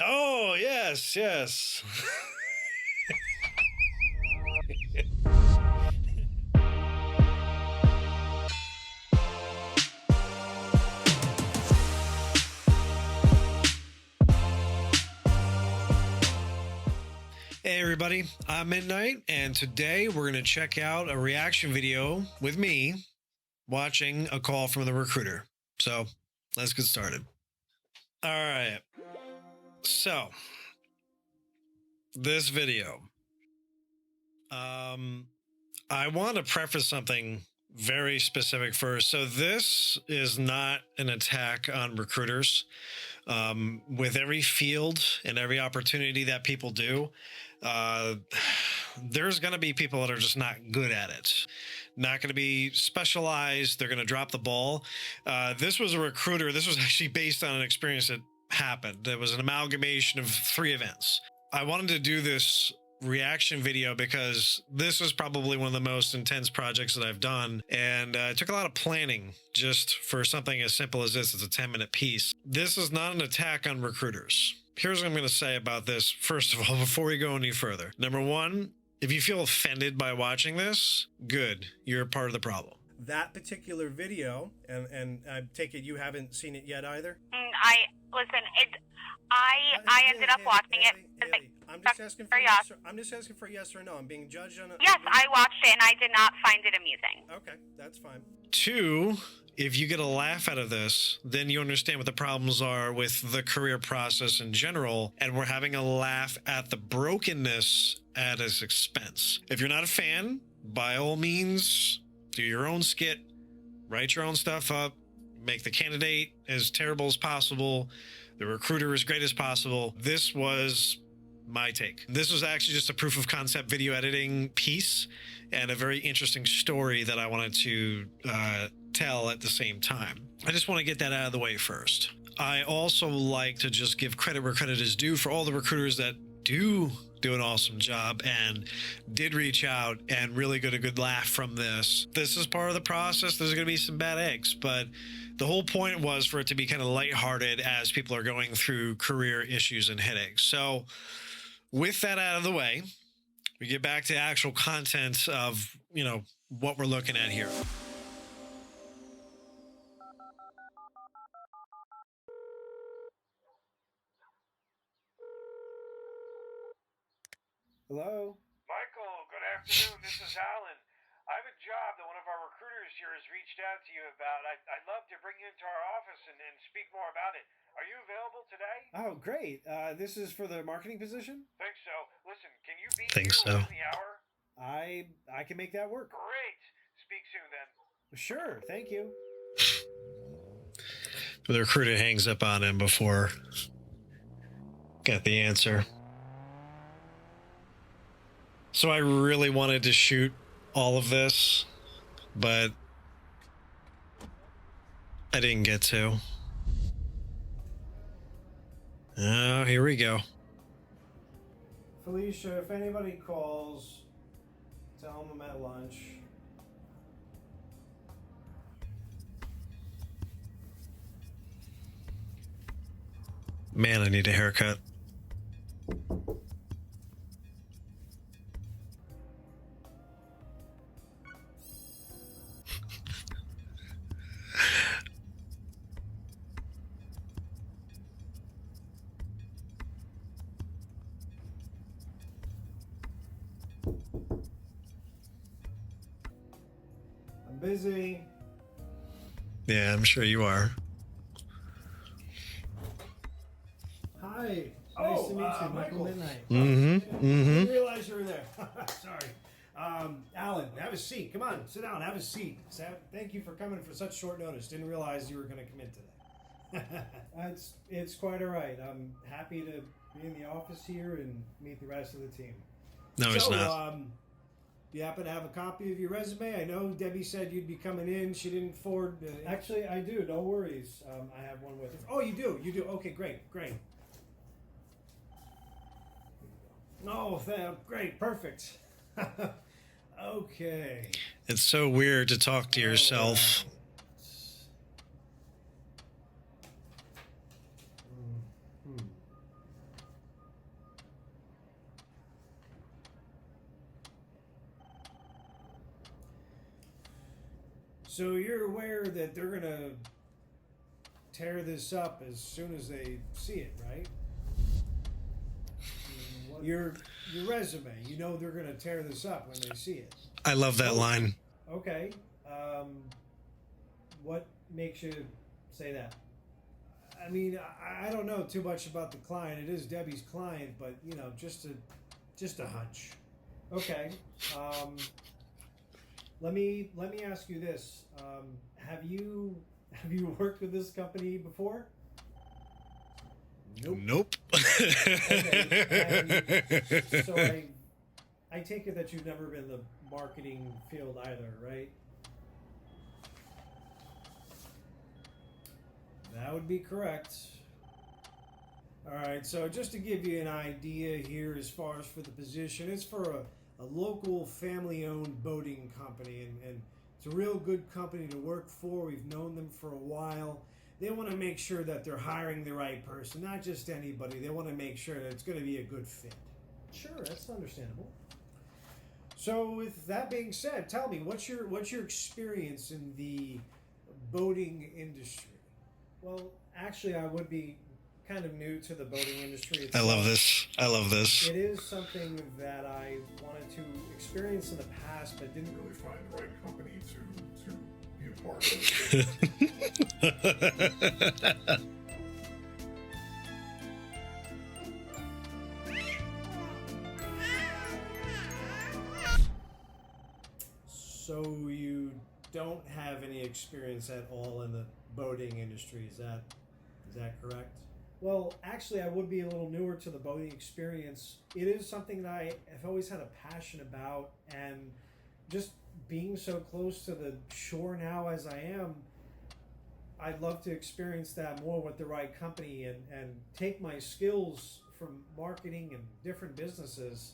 Oh, yes, yes. Hey, everybody, I'm MidKnight, and today we're going to check out a reaction video with me watching a call from the recruiter. So let's get started. All right. So, this video. I want to preface something very specific first. So, this is not an attack on recruiters. With every field and every opportunity that people do, uh, there's going to be people that are just not good at it, not going to be specialized. They're going to drop the ball. This was a recruiter. This was actually based on an experience that happened. It was an amalgamation of 3 events. I wanted to do this reaction video because this was probably one of the most intense projects that I've done, and it took a lot of planning just for something as simple as this. It's a 10-minute piece. This is not an attack on recruiters. Here's what I'm going to say about this, first of all, before we go any further. Number one, if you feel offended by watching this, good. You're a part of the problem. That particular video, and I take it you haven't seen it yet either? I ended up watching it. Haley, I'm just asking for yes or no. I'm being judged on it. Yes, I watched it and I did not find it amusing. Okay, that's fine. 2, if you get a laugh out of this, then you understand what the problems are with the career process in general, and we're having a laugh at the brokenness at its expense. If you're not a fan, by all means, do your own skit, write your own stuff up, make the candidate as terrible as possible, the recruiter as great as possible. This was my take. This was actually just a proof of concept video editing piece and a very interesting story that I wanted to tell at the same time. I just want to get that out of the way first. I also like to just give credit where credit is due for all the recruiters that do an awesome job and did reach out and really get a good laugh from this. This is part of the process. There's going to be some bad eggs, but the whole point was for it to be kind of lighthearted as people are going through career issues and headaches. So with that out of the way, we get back to actual content of, what we're looking at here. Hello? Michael, good afternoon. This is Alan. I have a job that one of our recruiters here has reached out to you about. I'd love to bring you into our office and speak more about it. Are you available today? Oh, great. This is for the marketing position? Think so. Listen, can you be Think here so. within the hour? I can make that work. Great. Speak soon then. Sure, thank you. The recruiter hangs up on him before got the answer. So I really wanted to shoot all of this, but I didn't get to. Oh, here we go. Felicia, if anybody calls, tell them I'm at lunch. Man, I need a haircut. I'm busy. Yeah, I'm sure you are. Hi. Nice to meet you, Michael. MidKnight. Didn't realize you were there. Sorry. Alan, have a seat. Come on, sit down. Have a seat. Thank you for coming for such short notice. Didn't realize you were going to come in today. It's quite all right. I'm happy to be in the office here and meet the rest of the team. No, it's not. Do you happen to have a copy of your resume? I know Debbie said you'd be coming in. She didn't forward. Actually, I do. No worries. I have one with. Oh, you do. You do. Okay, great. Oh, great, perfect. Okay. It's so weird to talk to yourself. So you're aware that they're gonna tear this up as soon as they see it, right? Your resume, you know they're gonna tear this up when they see it. I love that line. Okay. What makes you say that? I mean, I don't know too much about the client. It is Debbie's client, but you know, just a hunch. Okay. Let me ask you this. Have you worked with this company before? Nope. Okay. And so I take it that you've never been in the marketing field either, right? That would be correct. All right, so just to give you an idea here as far as for the position, it's for a local family-owned boating company, and it's a real good company to work for. We've known them for a while. They want to make sure that they're hiring the right person, not just anybody. They want to make sure that it's going to be a good fit. Sure, that's understandable. So with that being said, tell me, what's your experience in the boating industry? Well, actually, I would be kind of new to the boating industry itself. I love this. It is something that I wanted to experience in the past, but didn't really find the right company to be a part of. So you don't have any experience at all in the boating industry, is that correct? Well, actually, I would be a little newer to the boating experience. It is something that I have always had a passion about, and just being so close to the shore now as I am, I'd love to experience that more with the right company and take my skills from marketing and different businesses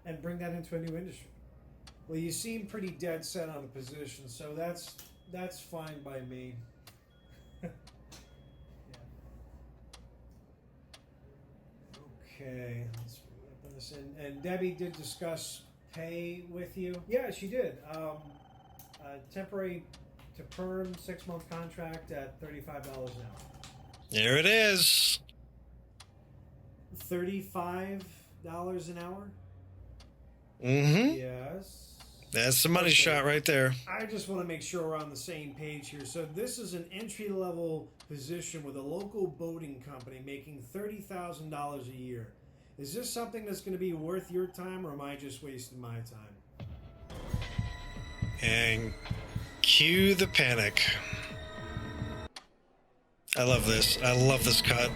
and bring that into a new industry. Well, you seem pretty dead set on the position, so that's fine by me. Okay, let's put this in. And Debbie did discuss pay with you. Yeah, she did. Temporary to perm 6-month contract at $35 an hour. There it is. $35 an hour? Mm-hmm. Yes. That's the money shot right there. I just want to make sure we're on the same page here. So this is an entry-level position with a local boating company making $30,000 a year. Is this something that's going to be worth your time, or am I just wasting my time? And cue the panic. I love this. I love this cut.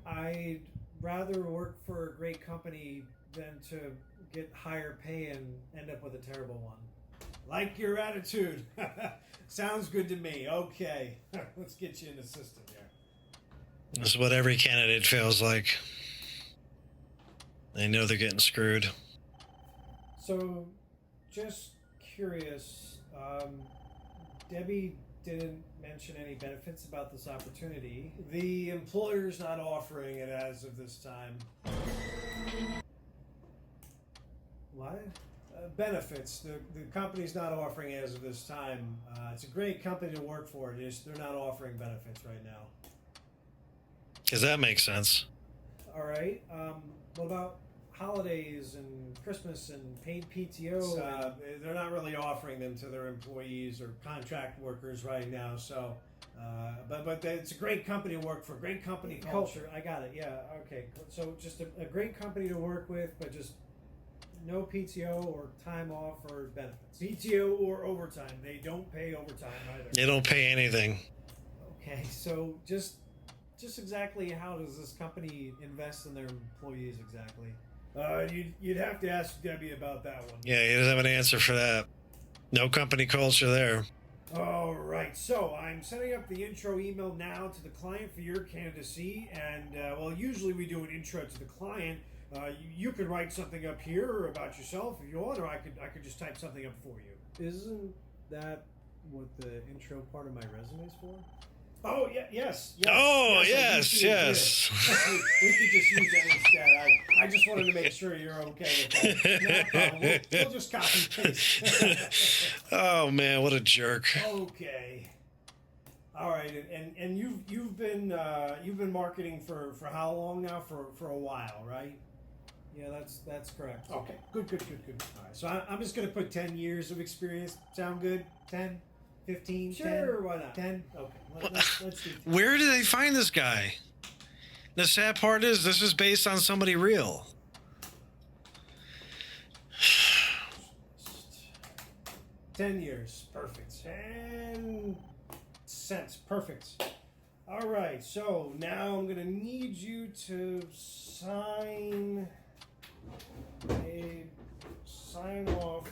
I'd rather work for a great company than to get higher pay and end up with a terrible one. Like your attitude. Sounds good to me. Okay. Let's get you in the system here. This is what every candidate feels like. They know they're getting screwed. So, just curious, Debbie didn't mention any benefits about this opportunity. The employer's not offering it as of this time. What? Benefits. The company's not offering it as of this time. It's a great company to work for. They're not offering benefits right now. Does that make sense? All right. What about holidays and Christmas and paid PTO? They're not really offering them to their employees or contract workers right now. So, but it's a great company to work for. Great company culture. I got it. Yeah. Okay. So just a great company to work with, but just no PTO or time off or benefits. PTO or overtime. They don't pay overtime either. They don't pay anything. Okay. So just exactly how does this company invest in their employees exactly? You'd have to ask Debbie about that one. Yeah, he doesn't have an answer for that. No company culture there. All right, so I'm setting up the intro email now to the client for your candidacy, and well, usually we do an intro to the client. You could write something up here about yourself if you want, or I could just type something up for you. Isn't that what the intro part of my resume is for? Oh, yeah, yes. Oh, I do yes, see it yes. here. we could just use that instead. I just wanted to make sure you're okay with that. No problem. We'll just copy and paste. Oh man, what a jerk. Okay. All right, and you've been marketing for how long now? For a while, right? Yeah, that's correct. Okay, good. All right, so I'm just gonna put 10 years of experience. Sound good? 10, 15, Sure, 10? why not? 10? Okay, let's do 10. Where did they find this guy? The sad part is this is based on somebody real. 10 years, perfect. 10 cents, perfect. All right, so now I'm gonna need you to sign off.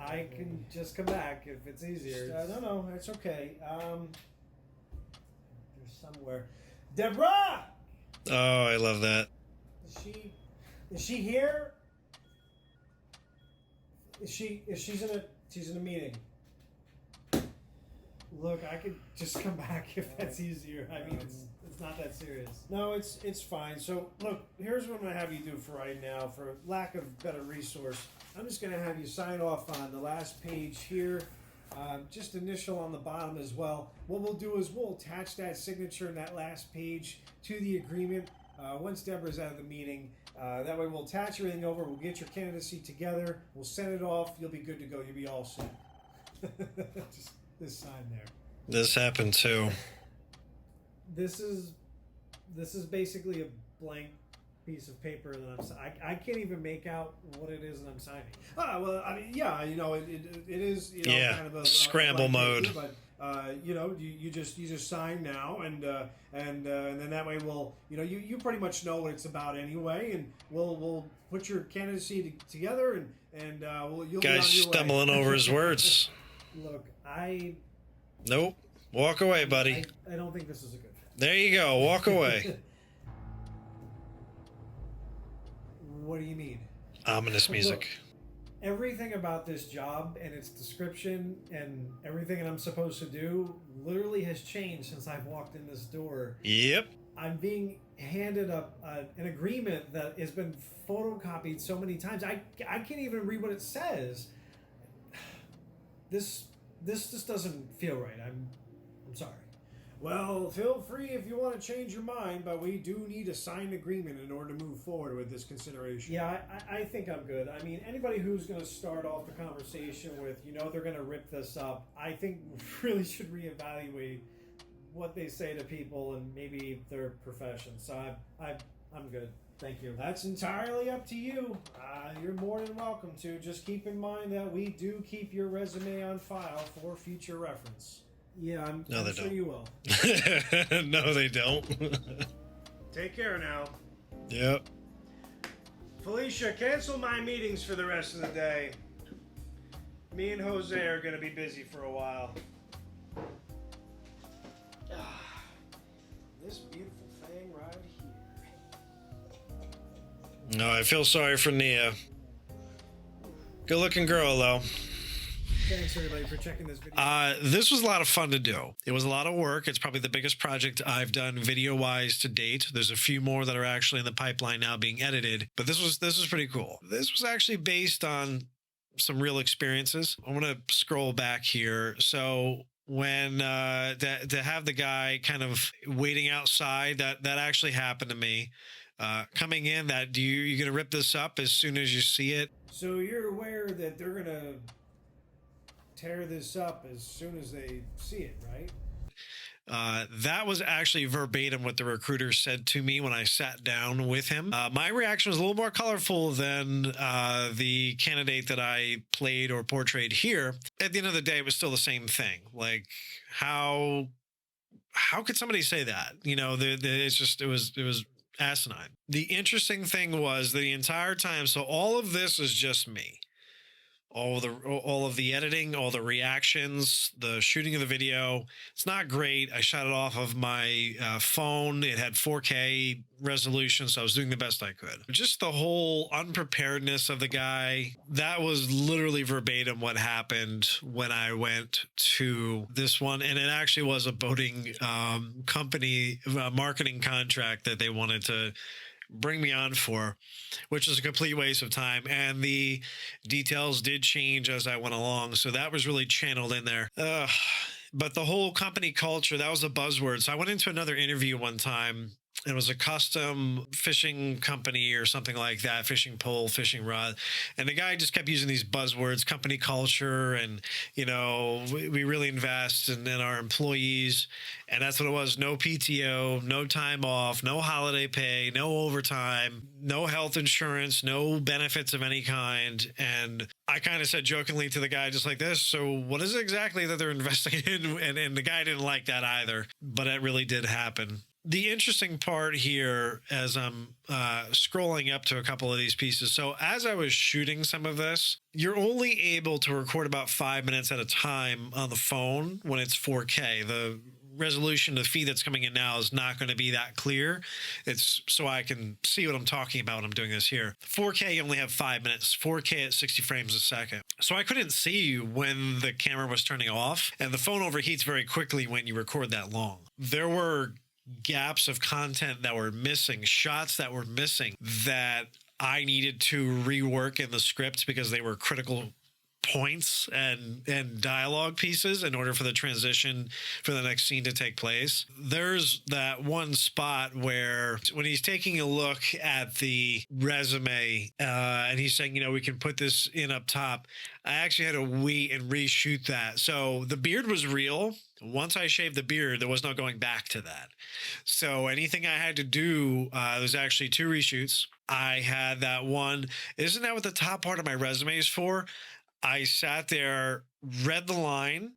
I can just come back if it's easier. No, that's okay. There's somewhere. Deborah, Oh, I love that. is she here? She's in a meeting. Look, I could just come back if that's easier. I mean, it's not that serious. No, it's fine. So look, here's what I'm gonna have you do for right now. For lack of better resource, I'm just gonna have you sign off on the last page here. Just initial on the bottom as well. What we'll do is we'll attach that signature in that last page to the agreement once Deborah's out of the meeting. That way we'll attach everything over. We'll get your candidacy together. We'll send it off. You'll be good to go. You'll be all set. Just this sign there. This happened too. This is basically a blank piece of paper that I can't even make out what it is that I'm signing. Well, I mean, yeah, it is, Yeah, kind of a scramble blank mode. paper, but you just sign now, and then that way you pretty much know what it's about anyway, and we'll put your candidacy together, and you'll be on Guy's your way. stumbling over his words. Look, Nope. Walk away, buddy. I don't think this is a good fit. There you go. Walk away. What do you mean? Ominous music. Look, everything about this job and its description and everything that I'm supposed to do literally has changed since I've walked in this door. Yep. I'm being handed an agreement that has been photocopied so many times. I can't even read what it says. This just doesn't feel right. I'm sorry. Well, feel free if you want to change your mind, but we do need a signed agreement in order to move forward with this consideration. Yeah, I think I'm good. I mean, anybody who's going to start off the conversation with, they're going to rip this up, I think we really should reevaluate what they say to people and maybe their profession. So I'm good. Thank you. That's entirely up to you. You're more than welcome to. Just keep in mind that we do keep your resume on file for future reference. Yeah, I'm No, they sure don't. you will. No, they don't. Take care now. Yep. Felicia, cancel my meetings for the rest of the day. Me and Jose are going to be busy for a while. This beautiful thing right here. No, I feel sorry for Nia. Good looking girl, though. Thanks, everybody, for checking this video. This was a lot of fun to do. It was a lot of work. It's probably the biggest project I've done video-wise to date. There's a few more that are actually in the pipeline now being edited, but this was pretty cool. This was actually based on some real experiences. I want to scroll back here. So when to have the guy kind of waiting outside, that actually happened to me. Coming in, you're gonna rip this up as soon as you see it. So you're aware that they're going to tear this up as soon as they see it, right? That was actually verbatim what the recruiter said to me when I sat down with him. My reaction was a little more colorful than the candidate that I played or portrayed here. At the end of the day, it was still the same thing. Like, how could somebody say that? It was asinine. The interesting thing was the entire time, so all of this is just me. all of the editing, all the reactions, the shooting of the video. It's not great. I shot it off of my phone. It had 4K resolution, so I was doing the best I could. Just the whole unpreparedness of the guy, that was literally verbatim what happened when I went to this one. And it actually was a boating company marketing contract that they wanted to bring me on for, which is a complete waste of time. And the details did change as I went along. So that was really channeled in there. But the whole company culture, that was a buzzword. So I went into another interview one time. It was a custom fishing company or something like that, fishing pole, fishing rod. And the guy just kept using these buzzwords, company culture, and, you know, we really invest in our employees. And that's what it was. No PTO, no time off, no holiday pay, no overtime, no health insurance, no benefits of any kind. And I kind of said jokingly to the guy just like this, so what is it exactly that they're investing in? And the guy didn't like that either, but it really did happen. The interesting part here, as I'm scrolling up to a couple of these pieces, so as I was shooting some of this, you're only able to record about 5 minutes at a time on the phone when it's 4K. The resolution, the feed that's coming in now is not going to be that clear. It's so I can see what I'm talking about when I'm doing this here. 4K, you only have 5 minutes, 4K at 60 frames a second. So I couldn't see when the camera was turning off, and the phone overheats very quickly when you record that long. There were gaps of content that were missing, shots that were missing that I needed to rework in the script because they were critical points and dialogue pieces in order for the transition for the next scene to take place. There's that one spot where when he's taking a look at the resume and he's saying, you know, we can put this in up top. I actually had to wait and reshoot that. So the beard was real. Once I shaved the beard, there was no going back to that. So anything I had to do, there's actually 2 reshoots. I had that one. Isn't that what the top part of my resume is for? I sat there, read the line,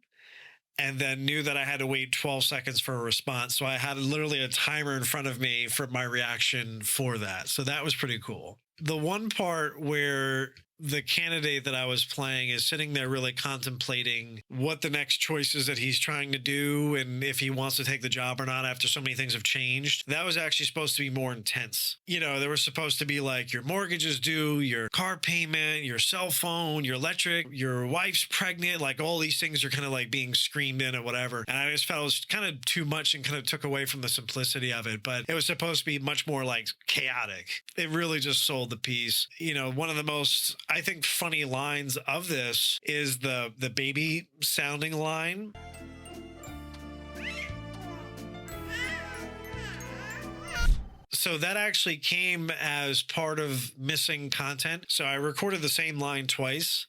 and then knew that I had to wait 12 seconds for a response. So I had literally a timer in front of me for my reaction for that. So that was pretty cool. The one part where the candidate that I was playing is sitting there really contemplating what the next choices that he's trying to do and if he wants to take the job or not after so many things have changed. That was actually supposed to be more intense. You know, there was supposed to be like your mortgage is due, your car payment, your cell phone, your electric, your wife's pregnant, like all these things are kind of like being screamed in or whatever. And I just felt it was kind of too much and kind of took away from the simplicity of it. But it was supposed to be much more like chaotic. It really just sold the piece. You know, one of the most, I think, funny lines of this is the baby sounding line. So that actually came as part of missing content. So I recorded the same line twice,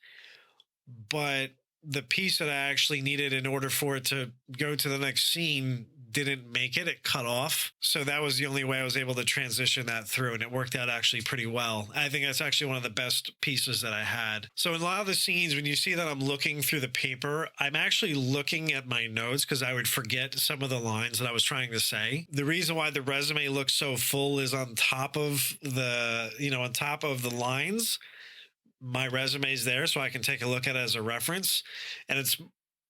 but the piece that I actually needed in order for it to go to the next scene didn't make it. It cut off. So that was the only way I was able to transition that through, and it worked out actually pretty well. I think that's actually one of the best pieces that I had. So in a lot of the scenes, when you see that I'm looking through the paper, I'm actually looking at my notes because I would forget some of the lines that I was trying to say. The reason why the resume looks so full is on top of the, on top of the lines, my resume is there so I can take a look at it as a reference. And it's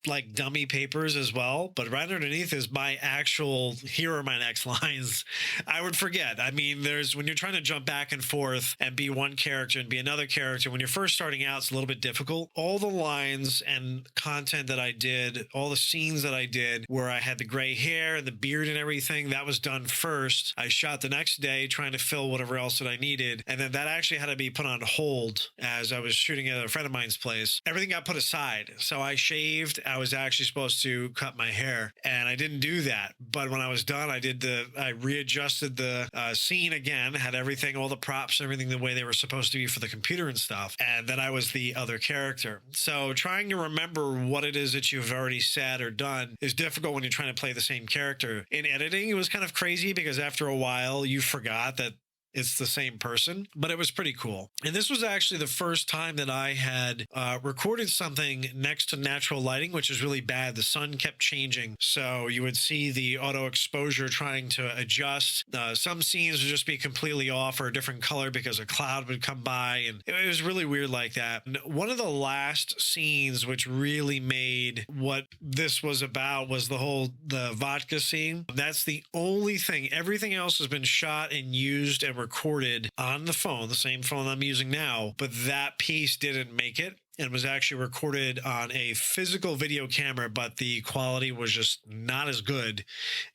like dummy papers as well, but right underneath is my actual, here are my next lines. I would forget. I mean, when you're trying to jump back and forth and be one character and be another character, when you're first starting out, it's a little bit difficult. All the lines and content that I did, all the scenes that I did where I had the gray hair and the beard and everything, that was done first. I shot the next day trying to fill whatever else that I needed. And then that actually had to be put on hold as I was shooting at a friend of mine's place. Everything got put aside. So I shaved. I was actually supposed to cut my hair and I didn't do that. But when I was done, I readjusted the scene again, had everything, all the props, everything the way they were supposed to be for the computer and stuff. And then I was the other character. So trying to remember what it is that you've already said or done is difficult when you're trying to play the same character. In editing, it was kind of crazy because after a while you forgot that it's the same person, but it was pretty cool. And this was actually the first time that I had recorded something next to natural lighting, which is really bad. The sun kept changing, so you would see the auto exposure trying to adjust. Some scenes would just be completely off or a different color because a cloud would come by, and it was really weird like that. And one of the last scenes which really made what this was about was the vodka scene. That's the only thing. Everything else has been shot and used and recorded on the phone, the same phone I'm using now, but that piece didn't make it. And was actually recorded on a physical video camera, but the quality was just not as good,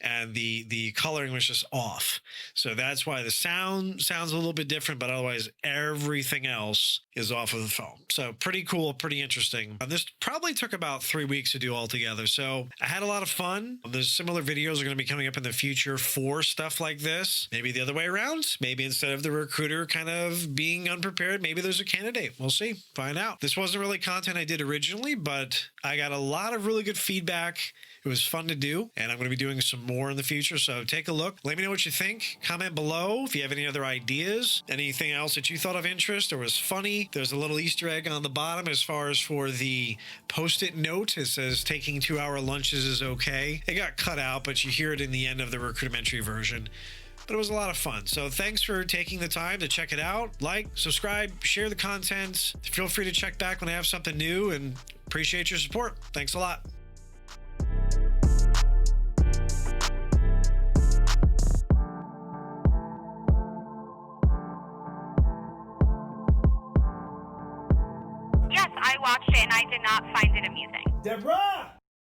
and the coloring was just off. So that's why the sound sounds a little bit different, but otherwise everything else is off of the phone. So pretty cool, pretty interesting. This probably took about 3 weeks to do altogether. So I had a lot of fun. There's similar videos are going to be coming up in the future for stuff like this. Maybe the other way around. Maybe instead of the recruiter kind of being unprepared, maybe there's a candidate. We'll see. Find out. This wasn't really content I did originally, but I got a lot of really good feedback. It was fun to do, and I'm going to be doing some more in the future. So take a look. Let me know what you think. Comment below if you have any other ideas, anything else that you thought of interest or was funny. There's a little Easter egg on the bottom as far as for the post-it note. It says taking 2-hour lunches is okay. It got cut out, but you hear it in the end of the recruitmentary version. But it was a lot of fun. So thanks for taking the time to check it out. Like, subscribe, share the content. Feel free to check back when I have something new, and appreciate your support. Thanks a lot. Yes, I watched it and I did not find it amusing. Deborah!